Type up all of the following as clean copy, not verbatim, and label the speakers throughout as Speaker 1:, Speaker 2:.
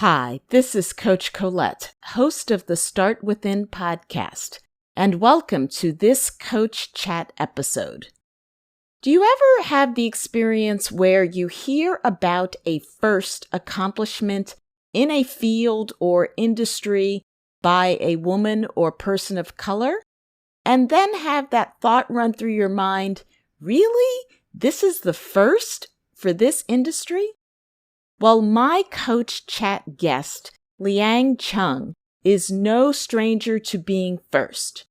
Speaker 1: Hi, this is Coach Colette, host of the Start Within podcast, and welcome to this Coach Chat episode. Do you ever have the experience where you hear about a first accomplishment in a field or industry by a woman or person of color, and then have that thought run through your mind, really? This is the first for this industry? Well, my Coach Chat guest, Chung, is no stranger to being first.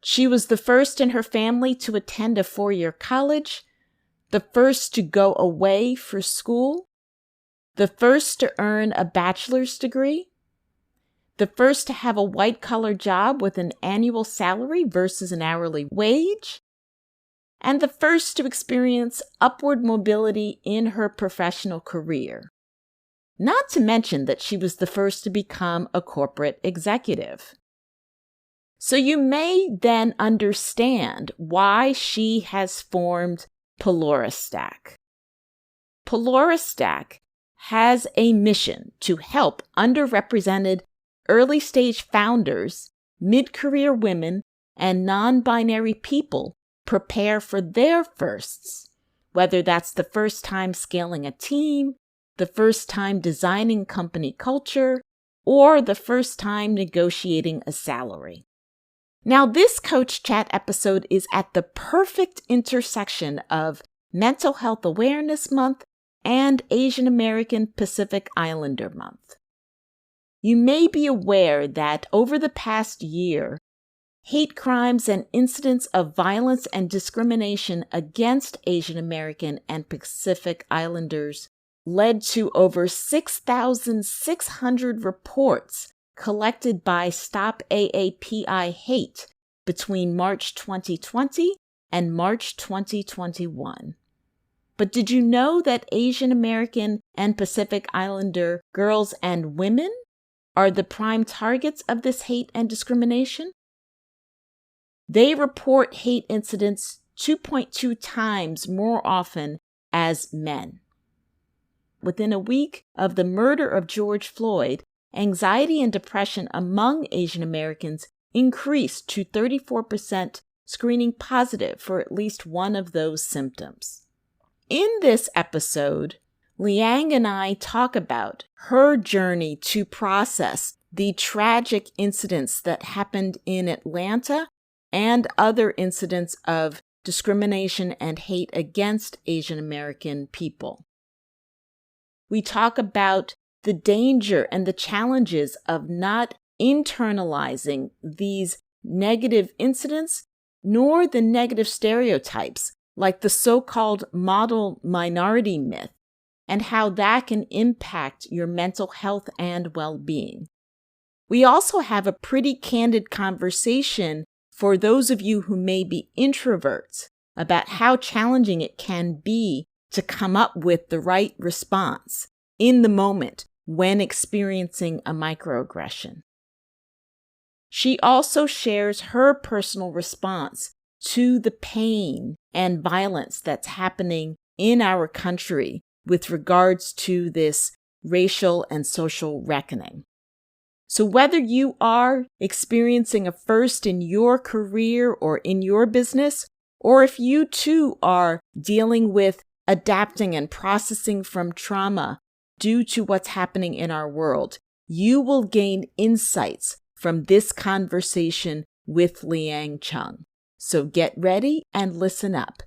Speaker 1: She was the first in her family to attend a 4-year college, the first to go away for school, the first to earn a bachelor's degree, the first to have a white-collar job with an annual salary versus an hourly wage, and the first to experience upward mobility in her professional career. Not to mention that she was the first to become a corporate executive. So you may then understand why she has formed Peloristack. Peloristack has a mission to help underrepresented early-stage founders, mid-career women, and non-binary people prepare for their firsts, whether that's the first time scaling a team, the first time designing company culture, or the first time negotiating a salary. Now, this Coach Chat episode is at the perfect intersection of Mental Health Awareness Month and Asian American Pacific Islander Month. You may be aware that over the past year, hate crimes and incidents of violence and discrimination against Asian American and Pacific Islanders led to over 6,600 reports collected by Stop AAPI Hate between March 2020 and March 2021. But did you know that Asian American and Pacific Islander girls and women are the prime targets of this hate and discrimination? They report hate incidents 2.2 times more often as men. Within a week of the murder of George Floyd, anxiety and depression among Asian Americans increased to 34% screening positive for at least one of those symptoms. In this episode, Leang and I talk about her journey to process the tragic incidents that happened in Atlanta and other incidents of discrimination and hate against Asian American people. We talk about the danger and the challenges of not internalizing these negative incidents, nor the negative stereotypes, like the so-called model minority myth, and how that can impact your mental health and well-being. We also have a pretty candid conversation for those of you who may be introverts about how challenging it can be to come up with the right response in the moment when experiencing a microaggression. She also shares her personal response to the pain and violence that's happening in our country with regards to this racial and social reckoning. So whether you are experiencing a first in your career or in your business, or if you too are dealing with adapting and processing from trauma due to what's happening in our world, you will gain insights from this conversation with Leang Chung. So get ready and listen up.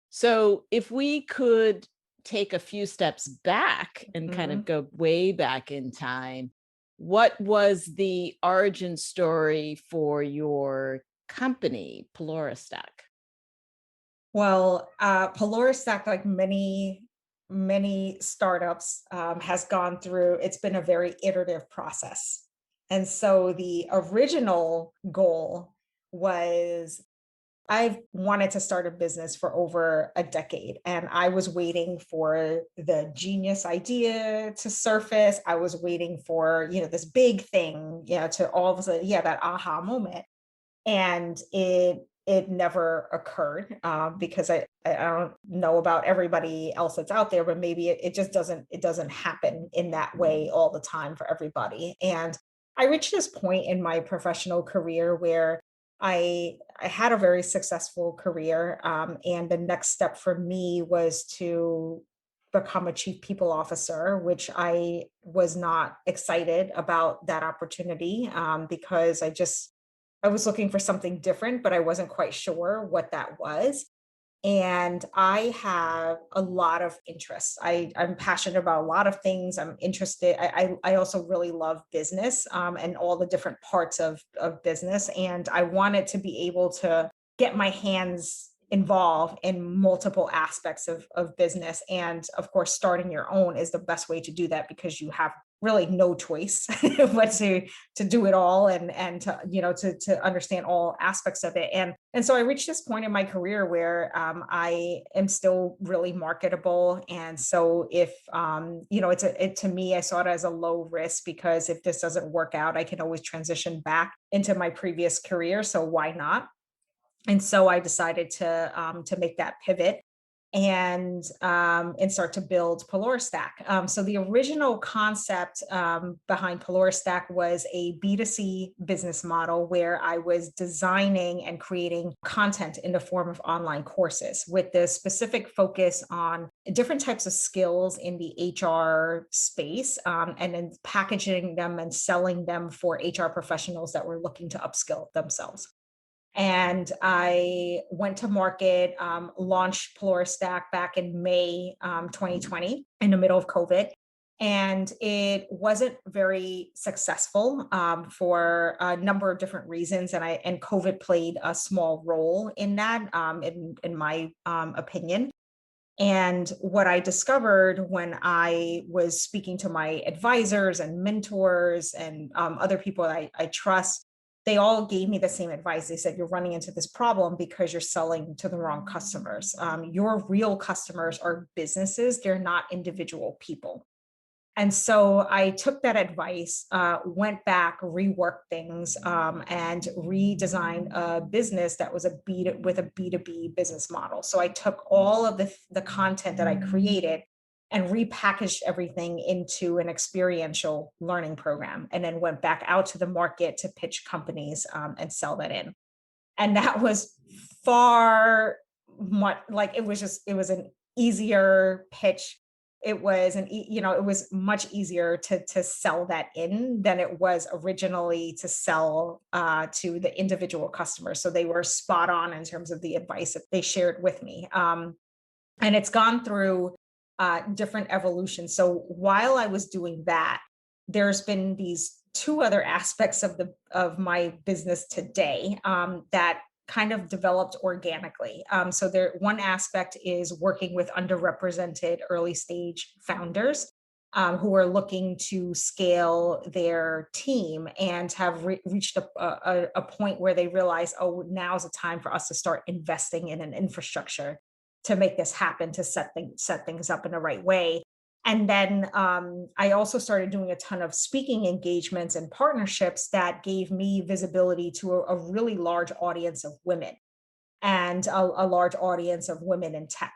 Speaker 1: So if we could take a few steps back and kind of go way back in time, what was the origin story for your company, Peloristack?
Speaker 2: Well, Peloristack, like many startups, has gone through, it's been a very iterative process. And so the original goal was, I've wanted to start a business for over a decade, and I was waiting for the genius idea to surface. I was waiting for, this big thing, to all of a sudden, that aha moment. And it it never occurred, because I don't know about everybody else that's out there, but maybe it just doesn't happen in that way all the time for everybody. And I reached this point in my professional career where I had a very successful career, and the next step for me was to become a chief people officer, which I was not excited about that opportunity, because I was looking for something different, but I wasn't quite sure what that was. And I have a lot of interests. I'm passionate about a lot of things. I'm interested. I also really love business, and all the different parts of business. And I wanted to be able to get my hands involved in multiple aspects of business. And of course, starting your own is the best way to do that because you have really no choice but to do it all, and to to understand all aspects of it. And so I reached this point in my career where, I am still really marketable. And so if to me, I saw it as a low risk, because if this doesn't work out, I can always transition back into my previous career, so why not? And so I decided to make that pivot, and start to build Polaristack. So the original concept, behind Polaristack was a B2C business model where I was designing and creating content in the form of online courses with the specific focus on different types of skills in the HR space, and then packaging them and selling them for HR professionals that were looking to upskill themselves. And I went to market, launched Polaristack back in May, 2020, in the middle of COVID. And it wasn't very successful, for a number of different reasons, and COVID played a small role in that, in my opinion. And what I discovered when I was speaking to my advisors and mentors and, other people I trust, they all gave me the same advice. They said, "You're running into this problem because you're selling to the wrong customers. Your real customers are businesses, they're not individual people." And so I took that advice, went back, reworked things, and redesigned a business that was with a B2B business model. So I took all of the content that I created and repackaged everything into an experiential learning program, and then went back out to the market to pitch companies, and sell that in. And that was far much like it was an easier pitch. It was it was much easier to sell that in than it was originally to sell, to the individual customers. So they were spot on in terms of the advice that they shared with me. And it's gone through, different evolutions. So while I was doing that, there's been these two other aspects of my business today, that kind of developed organically. So there, one aspect is working with underrepresented early stage founders, who are looking to scale their team and have reached a point where they realize, oh, now's the time for us to start investing in an infrastructure to make this happen, to set things up in the right way. And then, I also started doing a ton of speaking engagements and partnerships that gave me visibility to a really large audience of women, and a large audience of women in tech.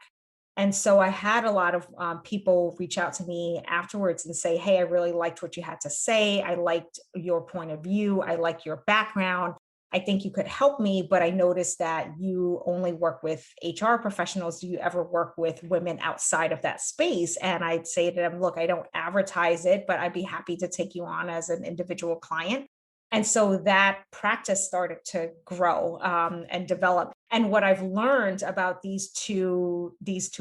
Speaker 2: And so I had a lot of, people reach out to me afterwards and say, "Hey, I really liked what you had to say. I liked your point of view. I like your background. I think you could help me, but I noticed that you only work with HR professionals. Do you ever work with women outside of that space?" And I'd say to them, "Look, I don't advertise it, but I'd be happy to take you on as an individual client." And so that practice started to grow, and develop. And what I've learned about these two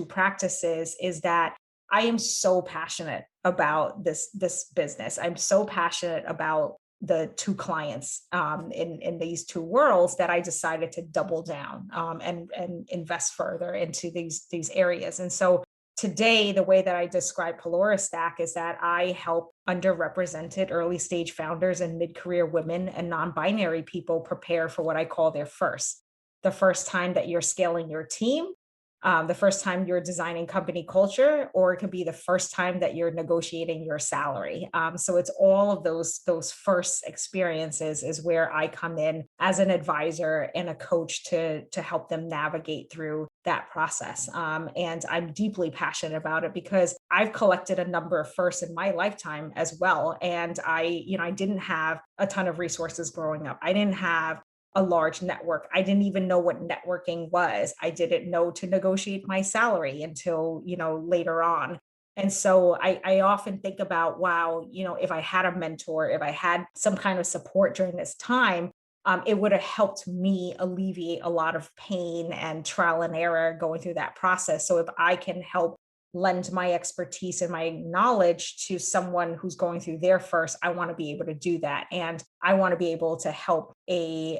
Speaker 2: practices is that I am so passionate about this business. I'm so passionate about the two clients, in these two worlds, that I decided to double down, and invest further into these areas. And so today, the way that I describe Polaristack is that I help underrepresented early stage founders and mid-career women and non-binary people prepare for what I call the first time that you're scaling your team, the first time you're designing company culture, or it could be the first time that you're negotiating your salary. So it's all of those first experiences is where I come in as an advisor and a coach to help them navigate through that process. And I'm deeply passionate about it because I've collected a number of firsts in my lifetime as well. And I didn't have a ton of resources growing up. I didn't have a large network. I didn't even know what networking was. I didn't know to negotiate my salary until, later on. And so I often think about, wow, if I had a mentor, if I had some kind of support during this time, it would have helped me alleviate a lot of pain and trial and error going through that process. So if I can help lend my expertise and my knowledge to someone who's going through their first, I want to be able to do that. And I want to be able to help a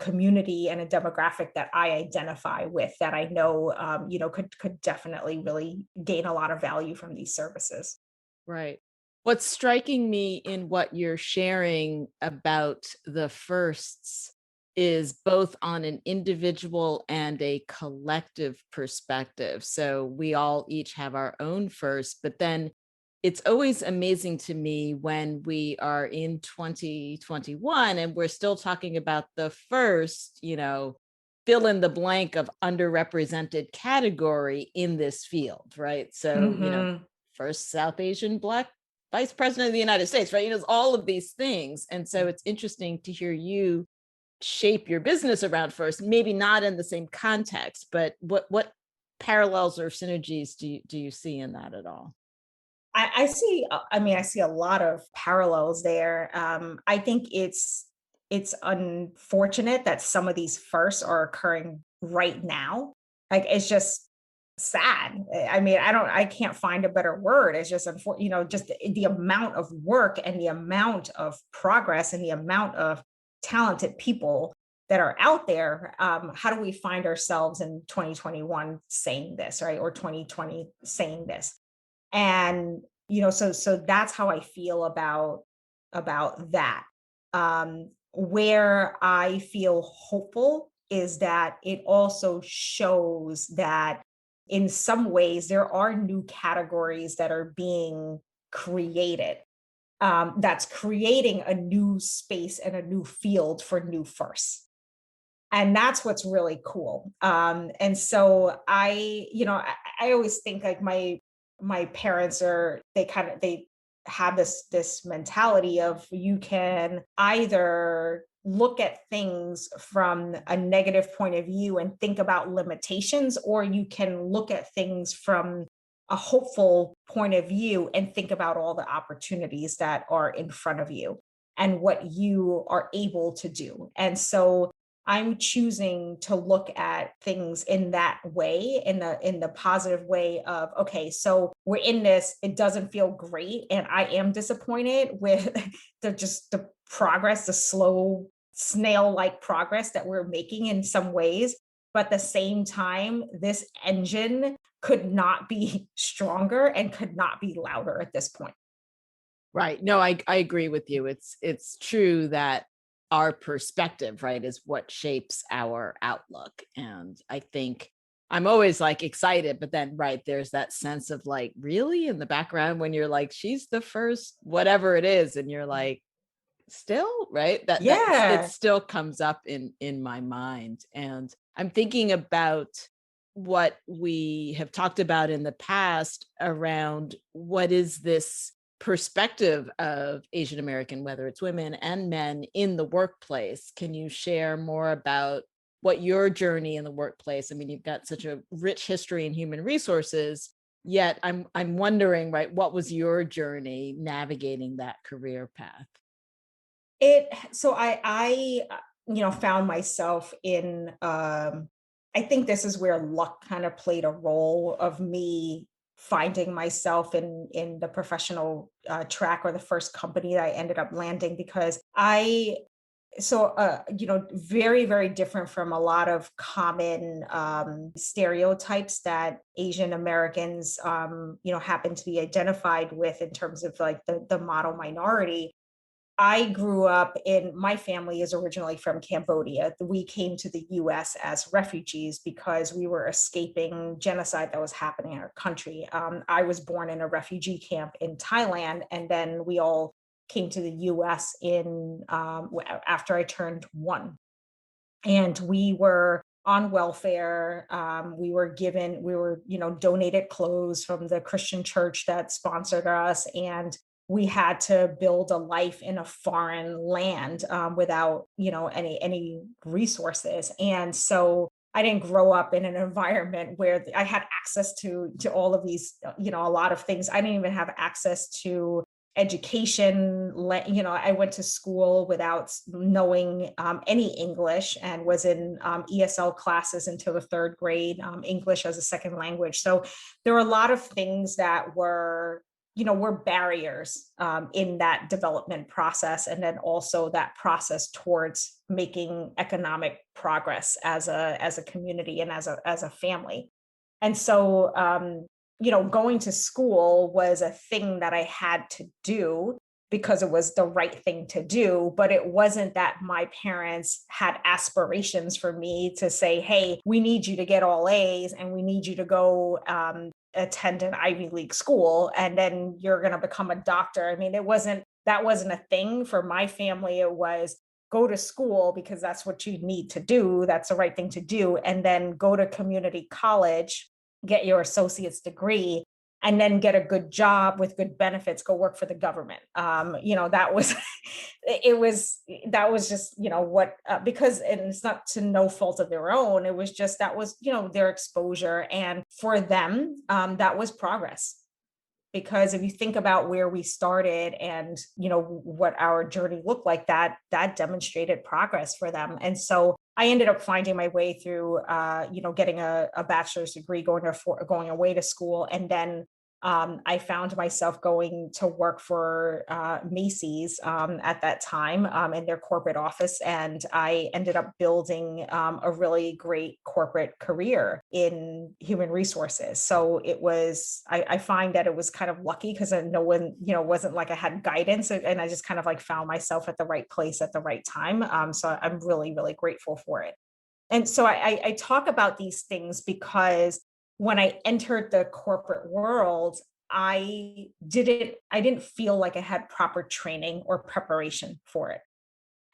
Speaker 2: community and a demographic that I identify with, that I know, could definitely really gain a lot of value from these services.
Speaker 1: Right. What's striking me in what you're sharing about the firsts is both on an individual and a collective perspective. So we all each have our own first, but then it's always amazing to me when we are in 2021 and we're still talking about the first, fill in the blank of underrepresented category in this field, right? So,
Speaker 2: Hmm.
Speaker 1: first South Asian Black vice president of the United States, right? All of these things. And so it's interesting to hear you shape your business around first, maybe not in the same context, but what parallels or synergies do you see in that at all?
Speaker 2: I see. I see a lot of parallels there. I think it's unfortunate that some of these firsts are occurring right now. Like, it's just sad. I can't find a better word. It's just just the amount of work and the amount of progress and the amount of talented people that are out there. How do we find ourselves in 2021 saying this, right? Or 2020 saying this? And so that's how I feel about that. Where I feel hopeful is that it also shows that in some ways there are new categories that are being created, that's creating a new space and a new field for new firsts. And that's what's really cool. And so I always think like my parents they have this mentality of, you can either look at things from a negative point of view and think about limitations, or you can look at things from a hopeful point of view and think about all the opportunities that are in front of you and what you are able to do. And so I'm choosing to look at things in that way, in the positive way of, okay, so we're in this, it doesn't feel great, and I am disappointed with the progress, the slow snail-like progress that we're making in some ways. But at the same time, this engine could not be stronger and could not be louder at this point.
Speaker 1: Right. No, I agree with you. It's true that our perspective, right, is what shapes our outlook. And I think I'm always like excited, but then right, there's that sense of like, really in the background when you're like, she's the first, whatever it is, and you're like, still, right? That it
Speaker 2: Yeah.
Speaker 1: still comes up in my mind. And I'm thinking about what we have talked about in the past around what is this perspective of Asian American, whether it's women and men in the workplace. Can you share more about what your journey in the workplace? I mean, you've got such a rich history in human resources, yet I'm wondering, right, what was your journey navigating that career path?
Speaker 2: It so I found myself in, I think this is where luck kind of played a role of me finding myself in the professional track, or the first company that I ended up landing, because very, very different from a lot of common stereotypes that Asian Americans happen to be identified with in terms of like the model minority. I grew up in, my family is originally from Cambodia. We came to the US as refugees because we were escaping genocide that was happening in our country. I was born in a refugee camp in Thailand, and then we all came to the US after I turned one. And we were on welfare. We were, donated clothes from the Christian church that sponsored us. And we had to build a life in a foreign land without, any resources. And so I didn't grow up in an environment where I had access to all of these, a lot of things. I didn't even have access to education. I went to school without knowing any English, and was in ESL classes until the third grade, English as a second language. So there were a lot of things that were barriers in that development process, and then also that process towards making economic progress as a community and as a family. And so, going to school was a thing that I had to do because it was the right thing to do. But it wasn't that my parents had aspirations for me to say, hey, we need you to get all A's and we need you to go attend an Ivy League school and then you're going to become a doctor. I mean, that wasn't a thing for my family. It was go to school because that's what you need to do. That's the right thing to do. And then go to community college, get your associate's degree, and then get a good job with good benefits, go work for the government. That was, that was just, what, because, and it's not to no fault of their own. It was just, that was, their exposure. And for them, that was progress. Because if you think about where we started and what our journey looked like, that demonstrated progress for them. And so I ended up finding my way through getting a bachelor's degree, going away to school, and then I found myself going to work for Macy's at that time in their corporate office. And I ended up building a really great corporate career in human resources. So I find that it was kind of lucky because no one, wasn't like I had guidance, and I just kind of like found myself at the right place at the right time. So I'm really, really grateful for it. And so I talk about these things because when I entered the corporate world, I didn't feel like I had proper training or preparation for it.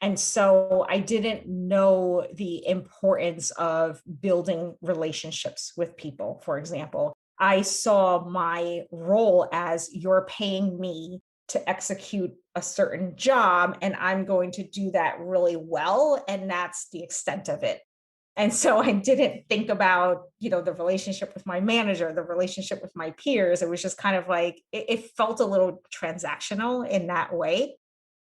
Speaker 2: And so I didn't know the importance of building relationships with people, for example. I saw my role as you're paying me to execute a certain job, and I'm going to do that really well. And that's the extent of it. And so I didn't think about, the relationship with my manager, the relationship with my peers. It was just kind of like, it felt a little transactional in that way.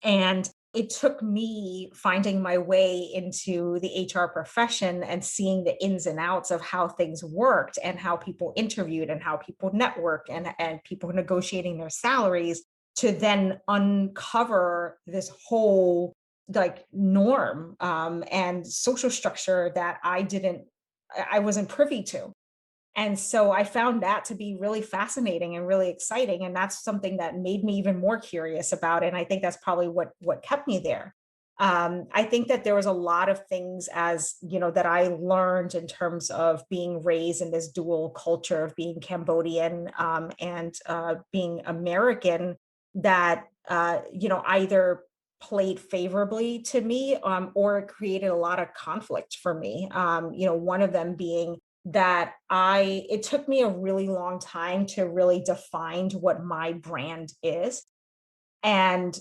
Speaker 2: And it took me finding my way into the HR profession and seeing the ins and outs of how things worked and how people interviewed and how people networked and people negotiating their salaries to then uncover this whole like norm and social structure that I wasn't privy to. And so I found that to be really fascinating and really exciting. And that's something that made me even more curious about it. And I think that's probably what kept me there. I think that there was a lot of things that I learned in terms of being raised in this dual culture of being Cambodian and being American that, either played favorably to me or it created a lot of conflict for me. One of them being that it took me a really long time to really define what my brand is and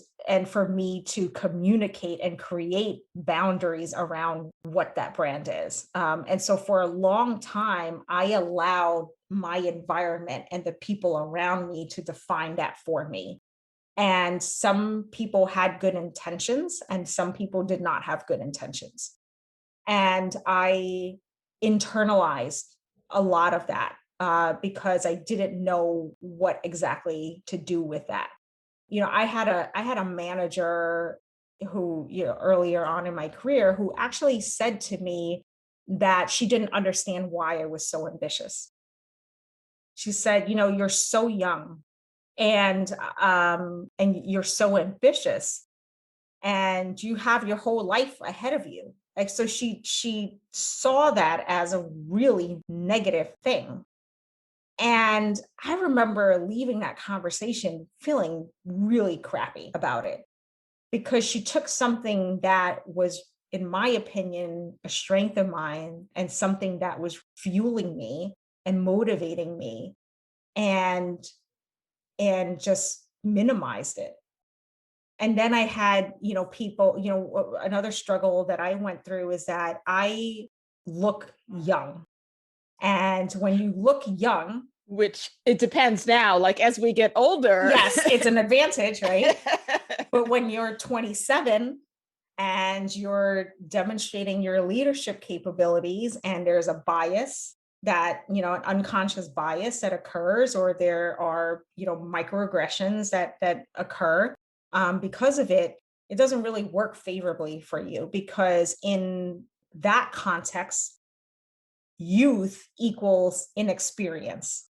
Speaker 2: for me to communicate and create boundaries around what that brand is. And so for a long time, I allowed my environment and the people around me to define that for me. And some people had good intentions and some people did not have good intentions. And I internalized a lot of that because I didn't know what exactly to do with that. I had a manager who, earlier on in my career, who actually said to me that she didn't understand why I was so ambitious. She said, you're so young and you're so ambitious, and you have your whole life ahead of you. Like, so she saw that as a really negative thing. And I remember leaving that conversation feeling really crappy about it, because she took something that was, in my opinion, a strength of mine and something that was fueling me and motivating me, and just minimized it. And then I had, people, another struggle that I went through is that I look young. And when you look young,
Speaker 1: Which it depends now, like as we get older.
Speaker 2: yes, it's an advantage, right? But when you're 27 and you're demonstrating your leadership capabilities, and there's a bias that, an unconscious bias that occurs, or there are, microaggressions that occur, because of it, it doesn't really work favorably for you, because in that context, youth equals inexperience.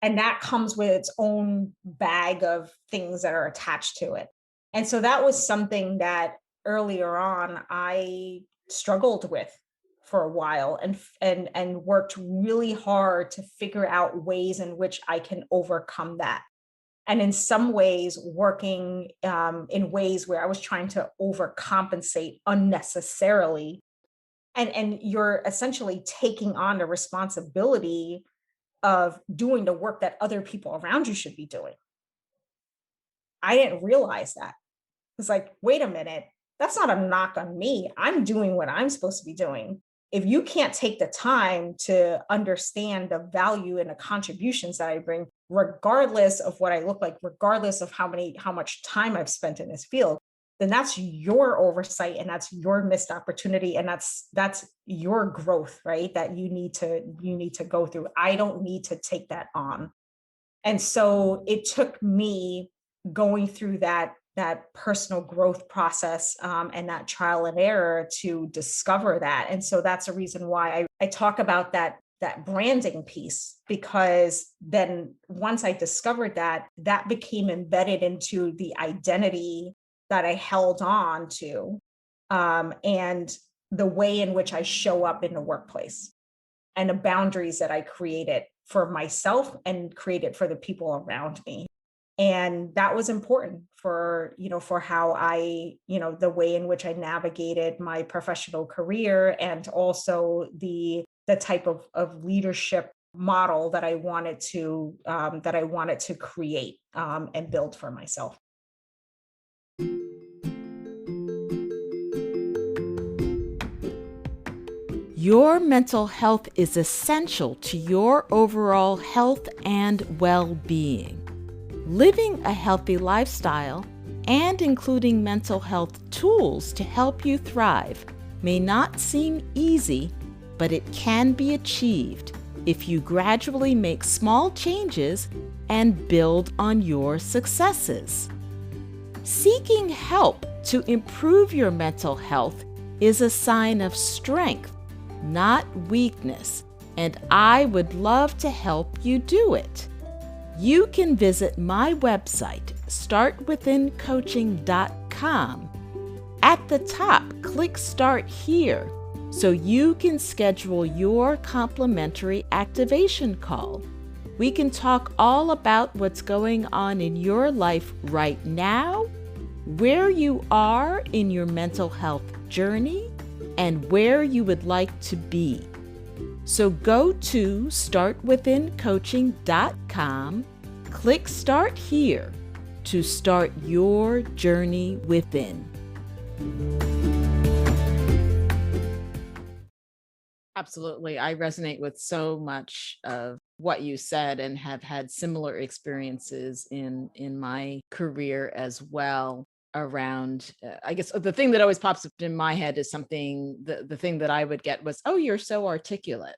Speaker 2: And that comes with its own bag of things that are attached to it. And so that was something that earlier on I struggled with for a while, and worked really hard to figure out ways in which I can overcome that. And in some ways, working in ways where I was trying to overcompensate unnecessarily, and you're essentially taking on the responsibility of doing the work that other people around you should be doing. I didn't realize that. It's like, wait a minute, that's not a knock on me. I'm doing what I'm supposed to be doing. If you can't take the time to understand the value and the contributions that I bring, regardless of what I look like, regardless of how much time I've spent in this field, then that's your oversight, and that's your missed opportunity, and that's your growth, right? That you need to go through. I don't need to take that on. And so it took me going through that personal growth process, and that trial and error to discover that. And so that's a reason why I talk about that branding piece, because then once I discovered that, that became embedded into the identity that I held on to, and the way in which I show up in the workplace, and the boundaries that I created for myself and created for the people around me. And that was important for, for how I, the way in which I navigated my professional career, and also the type of leadership model that I wanted to create, and build for myself.
Speaker 1: Your mental health is essential to your overall health and well-being. Living a healthy lifestyle and including mental health tools to help you thrive may not seem easy, but it can be achieved if you gradually make small changes and build on your successes. Seeking help to improve your mental health is a sign of strength, not weakness, and I would love to help you do it. You can visit my website, startwithincoaching.com. At the top, click Start Here so you can schedule your complimentary activation call. We can talk all about what's going on in your life right now, where you are in your mental health journey, and where you would like to be. So go to startwithincoaching.com, click Start Here to start your journey within. Absolutely. I resonate with so much of what you said, and have had similar experiences in my career as well, around I guess the thing that always pops up in my head is something, the thing that I would get was, oh, you're so articulate.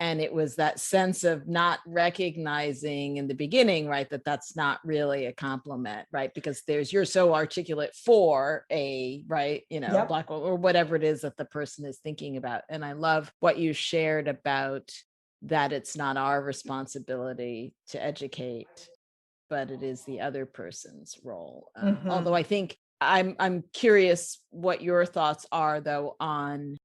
Speaker 1: And it was that sense of not recognizing in the beginning, right, that that's not really a compliment, right? Because there's, you're so articulate for a, right,
Speaker 2: Yep.
Speaker 1: black or whatever it is that the person is thinking about. And I love what you shared about that it's not our responsibility to educate, but it is the other person's role. Although
Speaker 2: Mhm.
Speaker 1: I think I'm curious what your thoughts are though on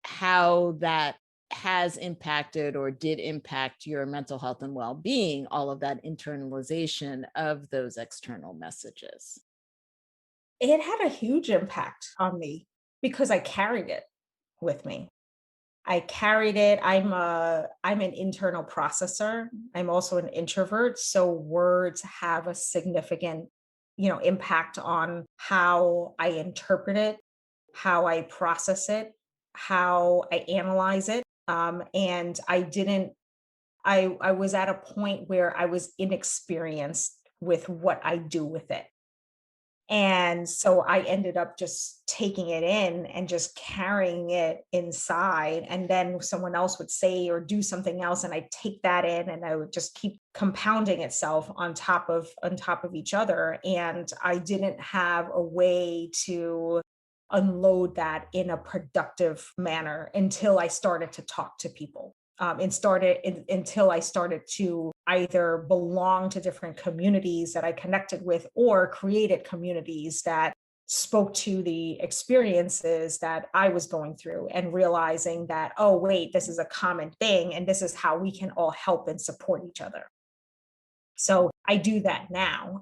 Speaker 1: how that has impacted or did impact your mental health and well-being, all of that internalization of those external messages.
Speaker 2: It had a huge impact on me because I carried it with me. I carried it. I'm an internal processor. I'm also an introvert, so words have a significant, impact on how I interpret it, how I process it, how I analyze it. And I was at a point where I was inexperienced with what I do with it. And so I ended up just taking it in and just carrying it inside. And then someone else would say or do something else, and I'd take that in and I would just keep compounding itself on top of each other. And I didn't have a way to unload that in a productive manner until I started to talk to people. Until I started to either belong to different communities that I connected with or created communities that spoke to the experiences that I was going through, and realizing that, oh, wait, this is a common thing and this is how we can all help and support each other. So I do that now.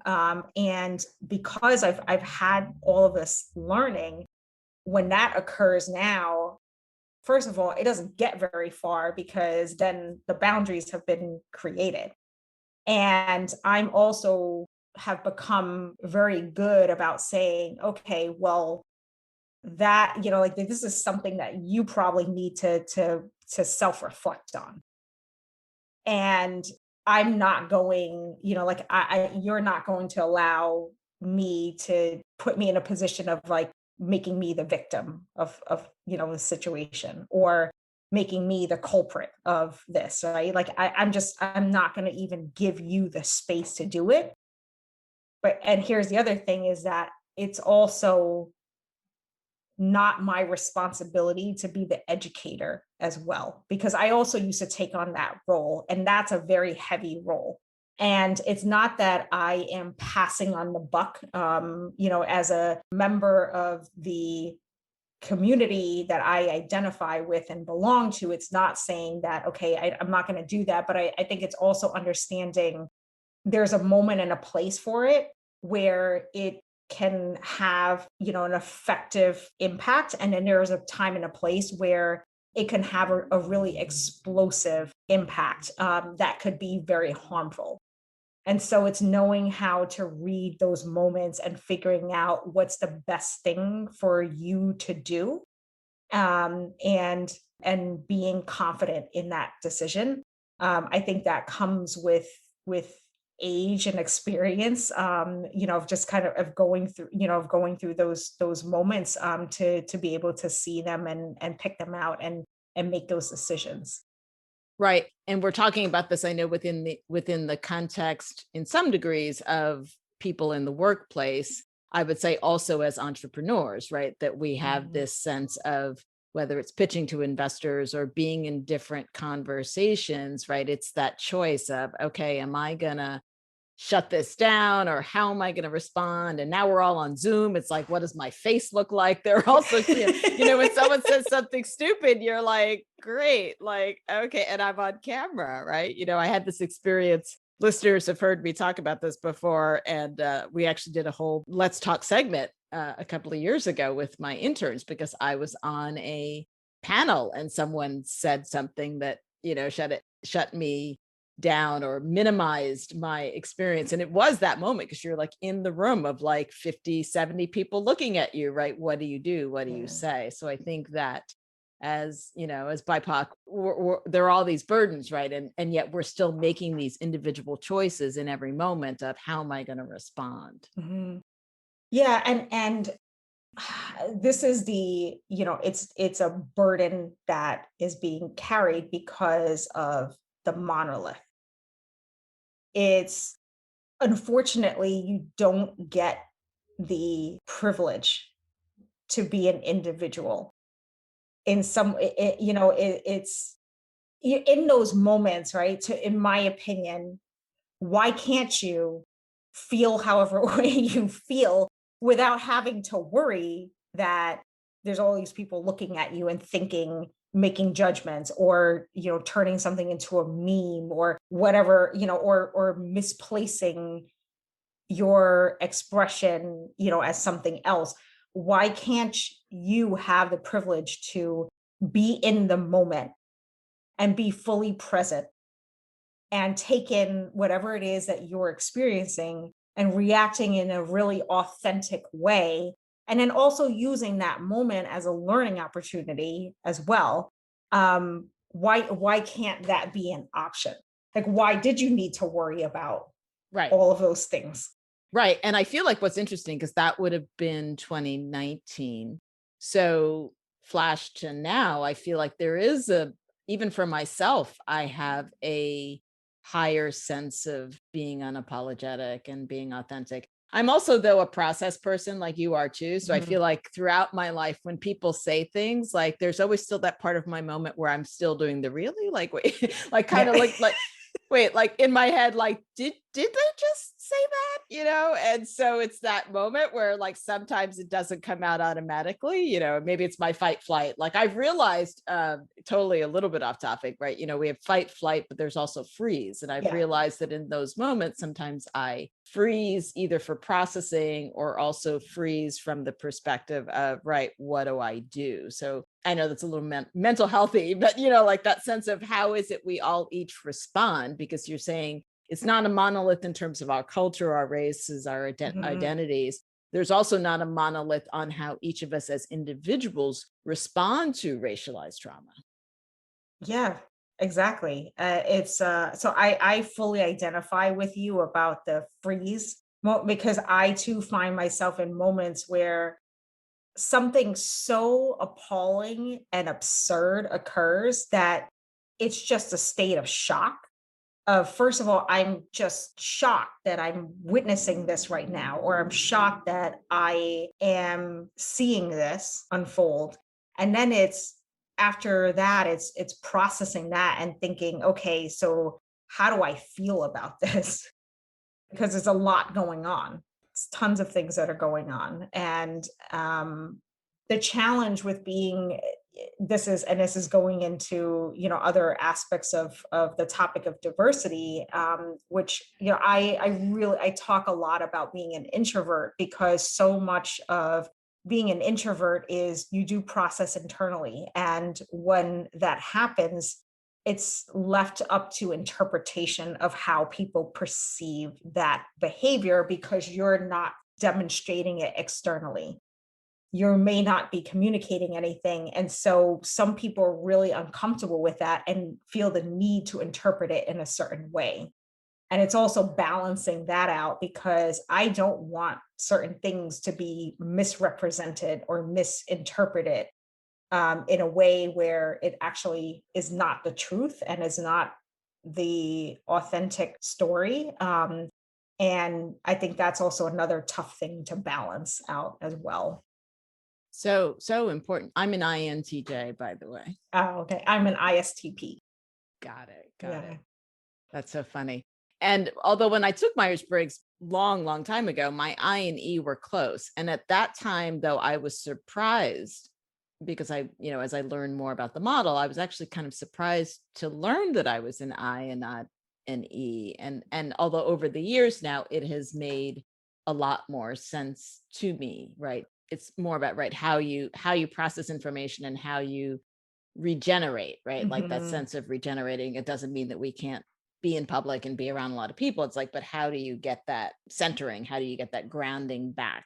Speaker 2: And because I've had all of this learning, when that occurs now, first of all, it doesn't get very far because then the boundaries have been created. And I'm also have become very good about saying, okay, well, that, like this is something that you probably need to self-reflect on. And I'm not going, like you're not going to allow me to put me in a position of like making me the victim of the situation, or making me the culprit of this, right? Like I'm not going to even give you the space to do it. But and here's the other thing is that it's also not my responsibility to be the educator as well, because I also used to take on that role, and that's a very heavy role. And it's not that I am passing on the buck, as a member of the community that I identify with and belong to. It's not saying that, okay, I'm not going to do that, but I think it's also understanding there's a moment and a place for it where it can have, an effective impact. And then there's a time and a place where it can have a really explosive impact, that could be very harmful. And so it's knowing how to read those moments and figuring out what's the best thing for you to do, and being confident in that decision. I think that comes with age and experience, of just kind of going through those moments, to be able to see them and pick them out and make those decisions.
Speaker 1: Right. And we're talking about this, I know, within the context in some degrees of people in the workplace. I would say also as entrepreneurs, right? That we have
Speaker 2: Mhm.
Speaker 1: this sense of whether it's pitching to investors or being in different conversations, right? It's that choice of, okay, am I gonna shut this down, or how am I going to respond? And now we're all on Zoom. It's like, what does my face look like? They're also, when someone says something stupid, you're like, great, like, okay. And I'm on camera, right? I had this experience. Listeners have heard me talk about this before. And we actually did a whole Let's Talk segment a couple of years ago with my interns, because I was on a panel and someone said something that, shut me down or minimized my experience. And it was that moment because you're like in the room of like 50, 70 people looking at you, right? What do you do? What do you
Speaker 2: Yeah.
Speaker 1: say? So I think that as BIPOC, there are all these burdens, right? And yet we're still making these individual choices in every moment of how am I going to respond?
Speaker 2: Mhm. Yeah, and this is it's a burden that is being carried because of the monolith. It's unfortunately you don't get the privilege to be an individual in some it's in those moments, right? In my opinion, why can't you feel however way you feel, without having to worry that there's all these people looking at you and thinking, making judgments, or turning something into a meme or whatever, or misplacing your expression, as something else. Why can't you have the privilege to be in the moment and be fully present and take in whatever it is that you're experiencing and reacting in a really authentic way? And then also using that moment as a learning opportunity as well. Why can't that be an option? Like, why did you need to worry about
Speaker 1: Right.
Speaker 2: all of those things?
Speaker 1: Right. And I feel like what's interesting, because that would have been 2019. So flash to now, I feel like there is even for myself, I have a higher sense of being unapologetic and being authentic. I'm also, though, a process person like you are too. So I
Speaker 2: Mhm.
Speaker 1: feel like throughout my life, when people say things, like there's always still that part of my moment where I'm still doing the really, like, wait, like kind
Speaker 2: Yeah.
Speaker 1: of like, wait, like in my head, like, did they just say that? And so it's that moment where like sometimes it doesn't come out automatically, maybe it's my fight flight. Like I've realized, totally a little bit off topic, right? We have fight flight, but there's also freeze. And I've
Speaker 2: Yeah.
Speaker 1: realized that in those moments, sometimes I freeze either for processing or also freeze from the perspective of, right, what do I do? So I know that's a little mental healthy, but like that sense of how is it we all each respond, because you're saying it's not a monolith in terms of our culture, our races, our
Speaker 2: Mhm.
Speaker 1: identities. There's also not a monolith on how each of us as individuals respond to racialized trauma.
Speaker 2: Yeah, exactly. It's so I fully identify with you about the freeze because I too find myself in moments where something so appalling and absurd occurs that it's just a state of shock. First of all, I'm just shocked that I'm witnessing this right now, or I'm shocked that I am seeing this unfold. And then it's after that, it's processing that and thinking, okay, so how do I feel about this? Because there's a lot going on. It's tons of things that are going on. And the challenge with being this is going into other aspects of the topic of diversity, which I talk a lot about being an introvert, because so much of being an introvert is you do process internally, and when that happens, it's left up to interpretation of how people perceive that behavior, because you're not demonstrating it externally. You may not be communicating anything. And so some people are really uncomfortable with that and feel the need to interpret it in a certain way. And it's also balancing that out, because I don't want certain things to be misrepresented or misinterpreted in a way where it actually is not the truth and is not the authentic story. And I think that's also another tough thing to balance out as well.
Speaker 1: So important. I'm an INTJ, by the way.
Speaker 2: Oh, okay. I'm an ISTP.
Speaker 1: Got it. Got
Speaker 2: Yeah.
Speaker 1: it. That's so funny. And although when I took Myers-Briggs long time ago, my I and E were close. And at that time, though, I was surprised because as I learned more about the model, I was actually kind of surprised to learn that I was an I and not an E. And although over the years now, it has made a lot more sense to me, right? It's more about, right, how you process information and how you regenerate, right? Like that
Speaker 2: Mhm.
Speaker 1: sense of regenerating. It doesn't mean that we can't be in public and be around a lot of people. It's like, but how do you get that centering? How do you get that grounding back?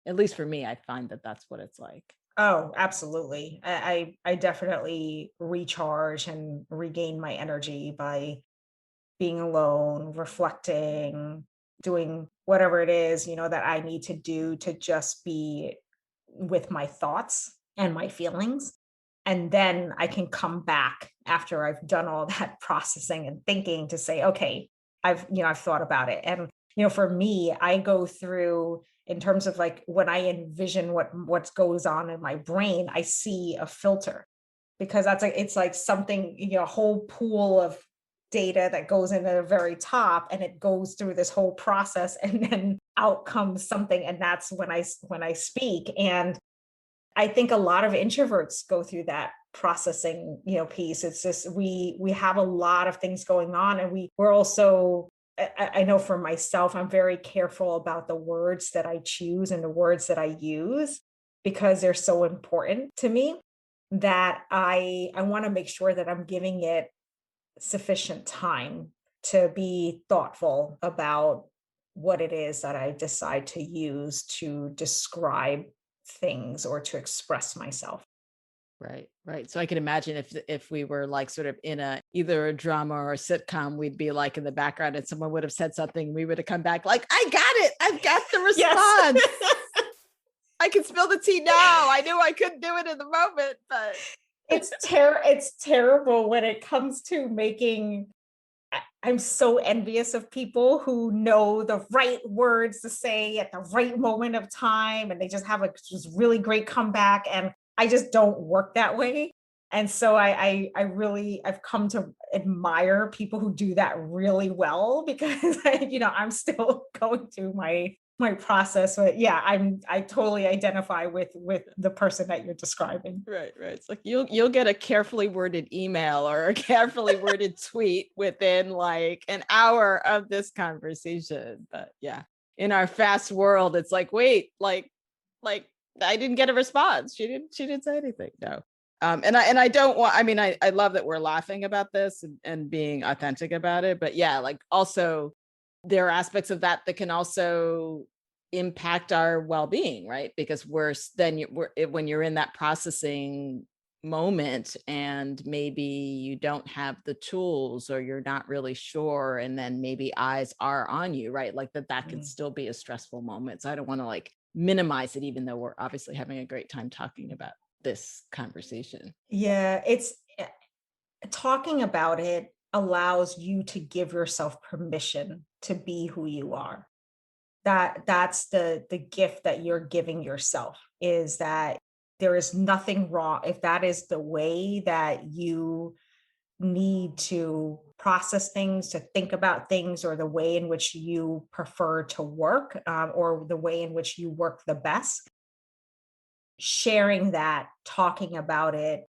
Speaker 1: At least for me, I find that that's what it's like.
Speaker 2: Oh, absolutely. I definitely recharge and regain my energy by being alone, reflecting, doing whatever it is, that I need to do to just be with my thoughts and my feelings. And then I can come back after I've done all that processing and thinking to say, okay, I've thought about it. And, for me, I go through in terms of like when I envision what goes on in my brain, I see a filter, because that's like it's like something, a whole pool of data that goes into the very top, and it goes through this whole process, and then out comes something, and that's when I speak. And I think a lot of introverts go through that processing, piece. It's just we have a lot of things going on, and we're also, I know for myself, I'm very careful about the words that I choose and the words that I use, because they're so important to me, that I want to make sure that I'm giving it sufficient time to be thoughtful about what it is that I decide to use to describe things or to express myself.
Speaker 1: Right, right. So I can imagine if we were like sort of in a either a drama or a sitcom, we'd be like in the background and someone would have said something, we would have come back like, I got it. I've got the
Speaker 2: Yes.
Speaker 1: response. I can spill the tea now. I knew I couldn't do it in the moment, but
Speaker 2: It's terrible when it comes to making. I'm so envious of people who know the right words to say at the right moment of time, and they just have a just really great comeback. And I just don't work that way. And so I've come to admire people who do that really well, because I'm still going through my process. But yeah, I totally identify with the person that you're describing.
Speaker 1: right, right. It's like you'll get a carefully worded email or a carefully worded tweet within like an hour of this conversation. But yeah, in our fast world, it's like, wait, like I didn't get a response. She didn't say anything. No. And I don't want, I mean, I love that we're laughing about this and being authentic about it. But yeah, like also there are aspects of that that can also impact our well-being, right? Because when you're in that processing moment and maybe you don't have the tools or you're not really sure, and then maybe eyes are on you, right? Like that could
Speaker 2: Mm.
Speaker 1: still be a stressful moment. So I don't want to like minimize it, even though we're obviously having a great time talking about this conversation.
Speaker 2: Yeah, it's talking about it allows you to give yourself permission to be who you are. That's the gift that you're giving yourself, is that there is nothing wrong if that is the way that you need to process things, to think about things, or the way in which you prefer to work, or the way in which you work the best. Sharing that, talking about it,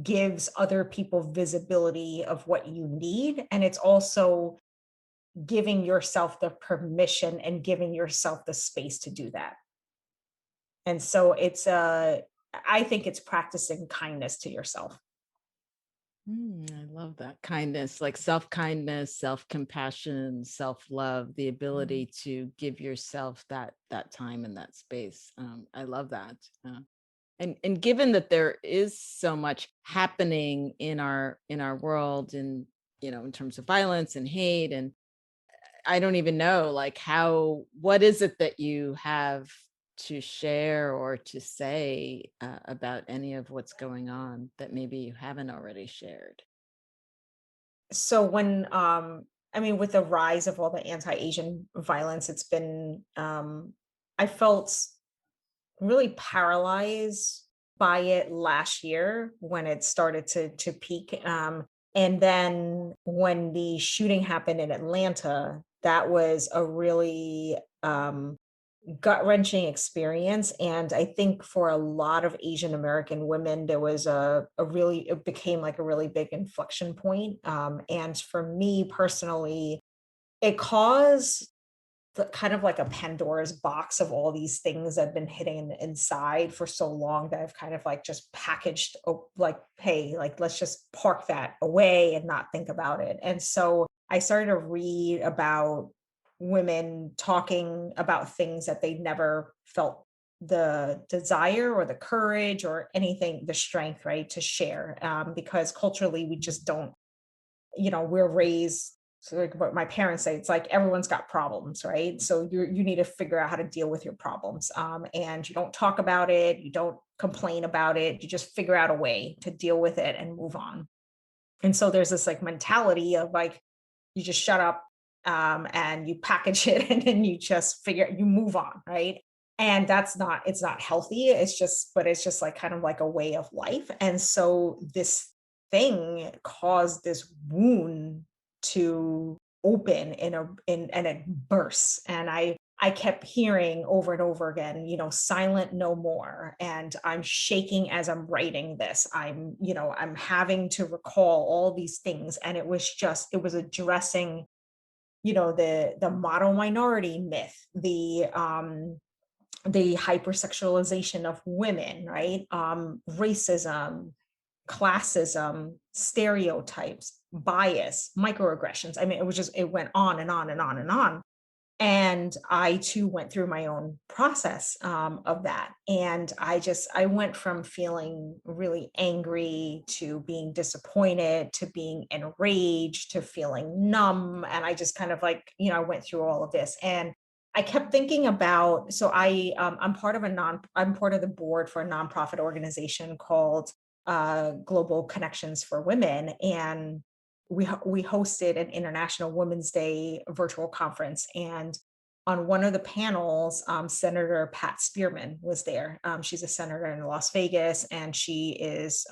Speaker 2: gives other people visibility of what you need. And it's also giving yourself the permission and giving yourself the space to do that. And so I think it's practicing kindness to yourself.
Speaker 1: I love that kindness, like self-kindness, self-compassion, self-love, the
Speaker 2: Mhm.
Speaker 1: ability to give yourself that time and that space. I love that. And given that there is so much happening in our world, and in terms of violence and hate, and I don't even know like what is it that you have to share or to say about any of what's going on that maybe you haven't already shared.
Speaker 2: So I mean, with the rise of all the anti-Asian violence, it's been, I felt really paralyzed by it last year when it started to peak. And then when the shooting happened in Atlanta, that was a really gut wrenching experience. And I think for a lot of Asian American women, there was it became like a really big inflection point. And for me personally, it caused kind of like a Pandora's box of all these things that have been hitting inside for so long, that I've kind of like just packaged, like, hey, like, let's just park that away and not think about it. And so I started to read about women talking about things that they never felt the desire or the courage or anything, the strength, right, to share. Because culturally, we just don't, we're raised, so like what my parents say, it's like everyone's got problems, right? So you need to figure out how to deal with your problems. And you don't talk about it, you don't complain about it, you just figure out a way to deal with it and move on. And so there's this like mentality of like, you just shut up, and you package it, and then you move on, right? And it's not healthy. It's just like kind of like a way of life. And so this thing caused this wound to open and it bursts. And I kept hearing over and over again, silent no more. And I'm shaking as I'm writing this. I'm having to recall all these things. And it was addressing, the model minority myth, the hypersexualization of women, right? Racism, classism, stereotypes, bias, microaggressions. I mean, it went on and on and on and on. And I too went through my own process of that. And I went from feeling really angry to being disappointed to being enraged to feeling numb. And I just kind of like, I went through all of this. And I kept thinking about, so I'm part of the board for a nonprofit organization called Global Connections for Women. And we hosted an International Women's Day virtual conference, and on one of the panels, Senator Pat Spearman was there. She's a senator in Las Vegas, and she is,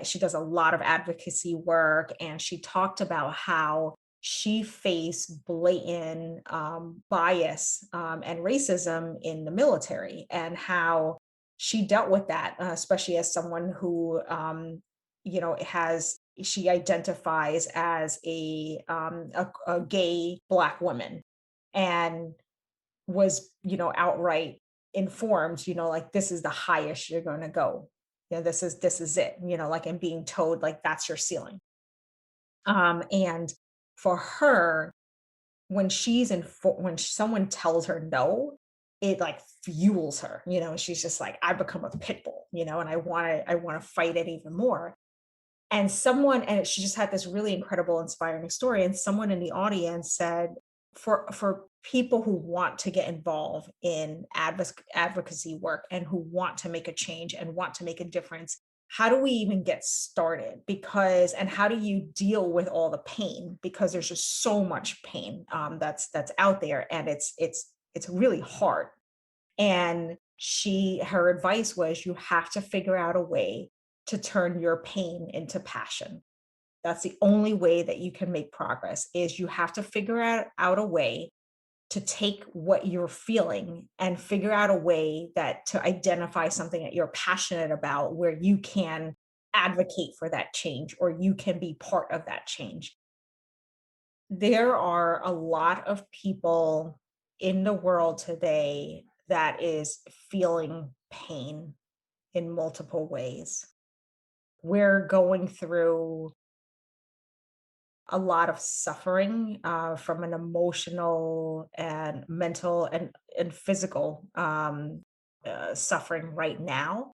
Speaker 2: she does a lot of advocacy work. And she talked about how she faced blatant bias and racism in the military, and how she dealt with that, especially as someone who has she identifies as a gay Black woman, and was, outright informed, like this is the highest you're going to go. This is it, like, and being told like that's your ceiling. And for her, when someone tells her no, it like fuels her, and she's just like, I become a pit bull, and I want to fight it even more. And she just had this really incredible, inspiring story. And someone in the audience said, for people who want to get involved in advocacy work and who want to make a change and want to make a difference, how do we even get started? And how do you deal with all the pain? Because there's just so much pain that's out there, and it's really hard. And her advice was, you have to figure out a way to turn your pain into passion. That's the only way that you can make progress, is you have to figure out a way to take what you're feeling and figure out a way to identify something that you're passionate about, where you can advocate for that change, or you can be part of that change. There are a lot of people in the world today that is feeling pain in multiple ways. We're going through a lot of suffering from an emotional and mental and physical suffering right now.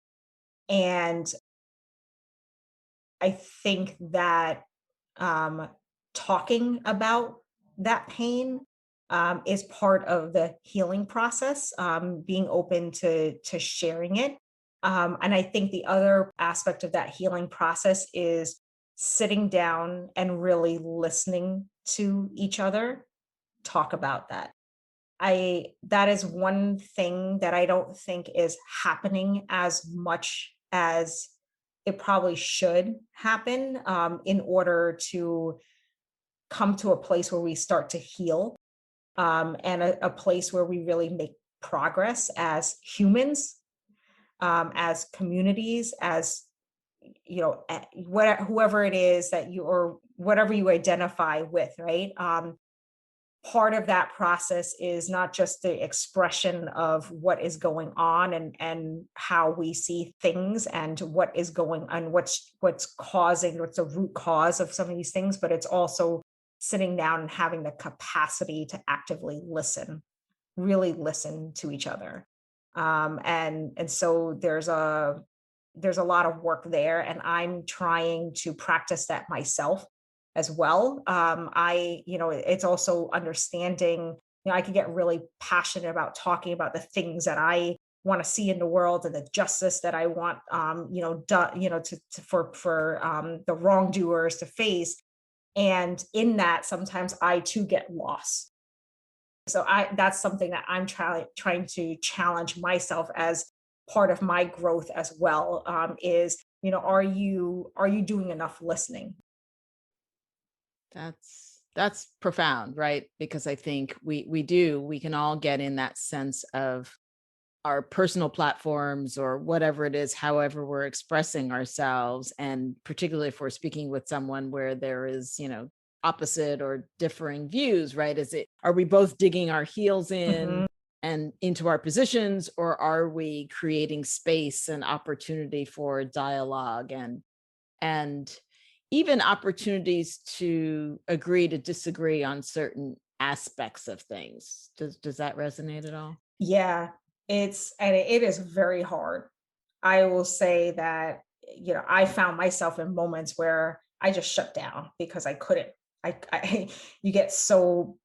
Speaker 2: And I think that um, talking about that pain is part of the healing process, being open to sharing it. And I think the other aspect of that healing process is sitting down and really listening to each other talk about that. That is one thing that I don't think is happening as much as it probably should happen, in order to come to a place where we start to heal, and a place where we really make progress as humans, as communities, as whoever it is that you, or whatever you identify with, right? Part of that process is not just the expression of what is going on, and how we see things, and what is going on, what's the root cause of some of these things, but it's also sitting down and having the capacity to actively listen, really listen to each other. And so there's a lot of work there, and I'm trying to practice that myself as well. It's also understanding, I can get really passionate about talking about the things that I want to see in the world, and the justice that I want, for the wrongdoers to face. And in that, sometimes I too get lost. So that's something that I'm trying to challenge myself as part of my growth as well. Is, are you doing enough listening?
Speaker 1: That's profound, right? Because I think we can all get in that sense of our personal platforms or whatever it is, however we're expressing ourselves. And particularly if we're speaking with someone where there is, opposite or differing views, right? Are we both digging our heels in
Speaker 2: Mhm.
Speaker 1: and into our positions, or are we creating space and opportunity for dialogue and even opportunities to agree to disagree on certain aspects of things? Does that resonate at all?
Speaker 2: Yeah, it is very hard. I will say that, I found myself in moments where I just shut down because I couldn't. I you get so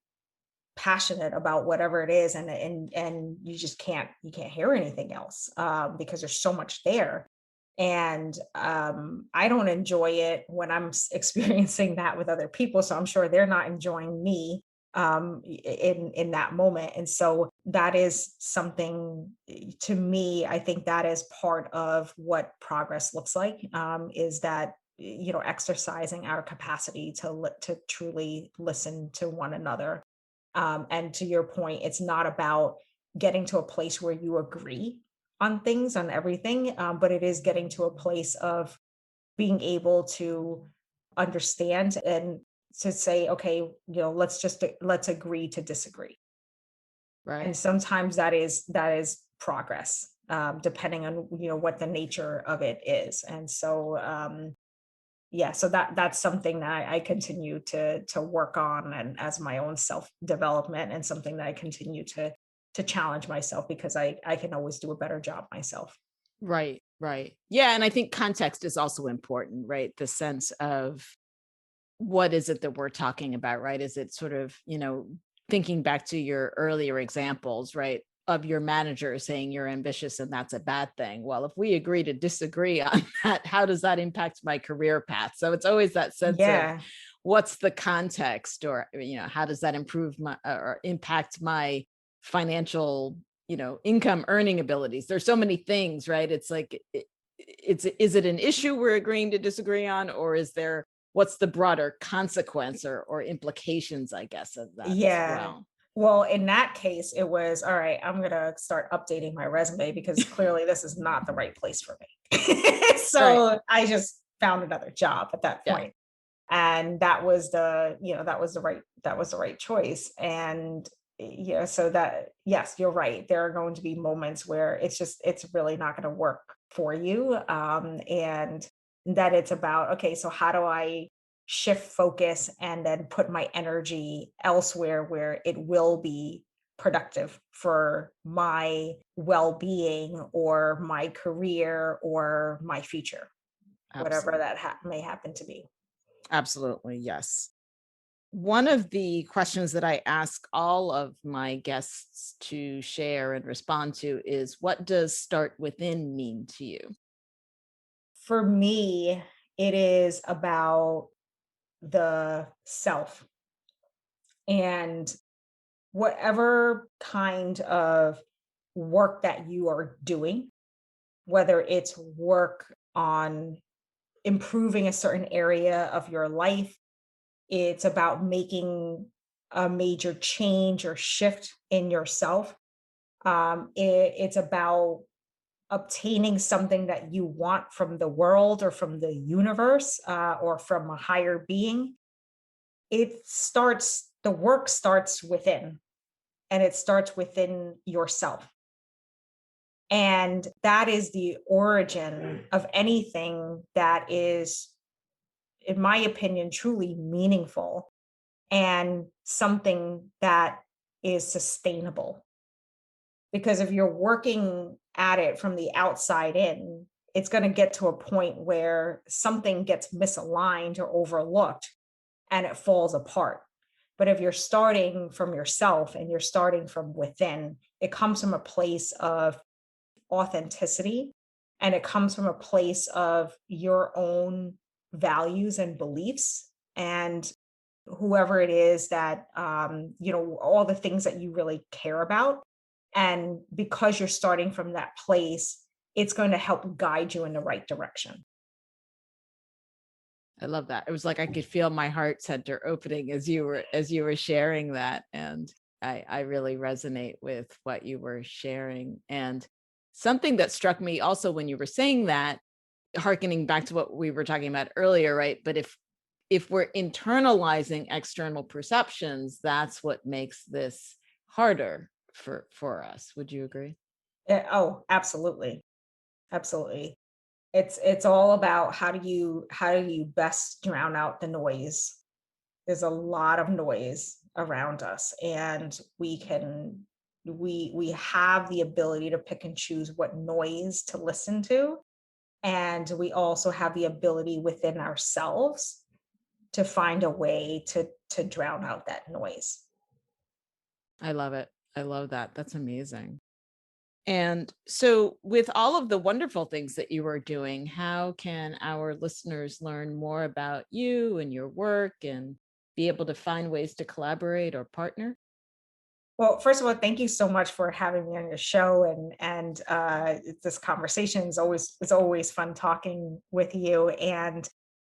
Speaker 2: passionate about whatever it is, and you can't hear anything else, because there's so much there. And I don't enjoy it when I'm experiencing that with other people, so I'm sure they're not enjoying me in that moment. And so that is something, to me, I think that is part of what progress looks like, is that, exercising our capacity to truly listen to one another. And to your point, it's not about getting to a place where you agree on things, on everything, but it is getting to a place of being able to understand and to say, okay, let's agree to disagree. And
Speaker 1: Right.
Speaker 2: sometimes that is progress, depending on what the nature of it is. And so yeah, so that's something that I continue to work on, and as my own self development, and something that I continue to challenge myself, because I can always do a better job myself.
Speaker 1: Right, right. Yeah, and I think context is also important, right? The sense of what is it that we're talking about, right? Is it sort of, thinking back to your earlier examples, right? Of your manager saying you're ambitious and that's a bad thing. Well, if we agree to disagree on that, how does that impact my career path? So it's always that sense of
Speaker 2: Yeah,
Speaker 1: what's the context, or, how does that improve my or impact my financial, income earning abilities? There's so many things, right? It's like, is it an issue we're agreeing to disagree on, or is there what's the broader consequence or implications, I guess, of that as
Speaker 2: yeah.
Speaker 1: well?
Speaker 2: Well, in that case, it was all right. I'm gonna start updating my resume, because clearly this is not the right place for me.
Speaker 1: Right.
Speaker 2: So I just found another job at that
Speaker 1: Yeah.
Speaker 2: point. And that was the right choice. And yeah, so that, yes, you're right, there are going to be moments where it's really not going to work for you, and that it's about, okay, so how do I shift focus and then put my energy elsewhere where it will be productive for my well-being, or my career, or my future, whatever
Speaker 1: Absolutely.
Speaker 2: that may happen to be.
Speaker 1: Absolutely. Yes. One of the questions that I ask all of my guests to share and respond to is, what does start within mean to you?
Speaker 2: For me, it is about the self, and whatever kind of work that you are doing, whether it's work on improving a certain area of your life, it's about making a major change or shift in yourself. It's about obtaining something that you want from the world, or from the universe, or from a higher being. The work starts within, and it starts within yourself. And that is the origin of anything that is, in my opinion, truly meaningful, and something that is sustainable. Because if you're working at it from the outside in, it's going to get to a point where something gets misaligned or overlooked, and it falls apart. But if you're starting from yourself and you're starting from within, it comes from a place of authenticity, and it comes from a place of your own values and beliefs, and whoever it is that, all the things that you really care about. And because you're starting from that place, it's going to help guide you in the right direction.
Speaker 1: I love that. It was like I could feel my heart center opening as you were sharing that. And I really resonate with what you were sharing. And something that struck me also when you were saying that, hearkening back to what we were talking about earlier, right? But if we're internalizing external perceptions, that's what makes this harder for us. Would you agree?
Speaker 2: Oh, absolutely. Absolutely. It's all about how do you best drown out the noise. There's a lot of noise around us, and we have the ability to pick and choose what noise to listen to, and we also have the ability within ourselves to find a way to drown out that noise.
Speaker 1: I love it. I love that. That's amazing. And so, with all of the wonderful things that you are doing, how can our listeners learn more about you and your work and be able to find ways to collaborate or partner?
Speaker 2: Well, first of all, thank you so much for having me on your show, and this conversation is always, it's always fun talking with you. And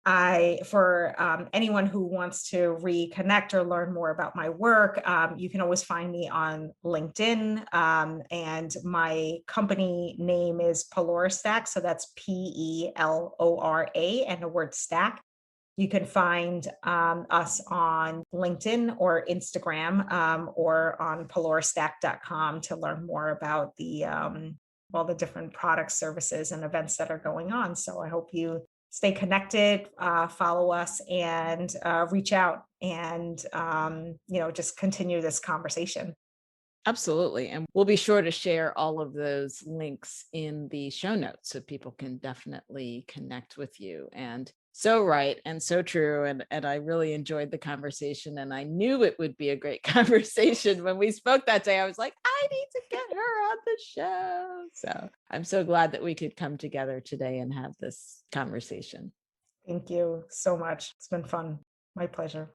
Speaker 2: I, for anyone who wants to reconnect or learn more about my work, you can always find me on LinkedIn. And my company name is Pelora Stack. So that's Pelora and the word stack. You can find us on LinkedIn or Instagram, or on pelorstack.com to learn more about the all the different products, services, and events that are going on. So I hope you stay connected, follow us, and reach out, and just continue this conversation.
Speaker 1: Absolutely. And we'll be sure to share all of those links in the show notes so people can definitely connect with you. And so right and so true. And I really enjoyed the conversation. And I knew it would be a great conversation when we spoke that day. I was like, I need to get her on the show. So I'm so glad that we could come together today and have this conversation.
Speaker 2: Thank you so much. It's been fun. My pleasure.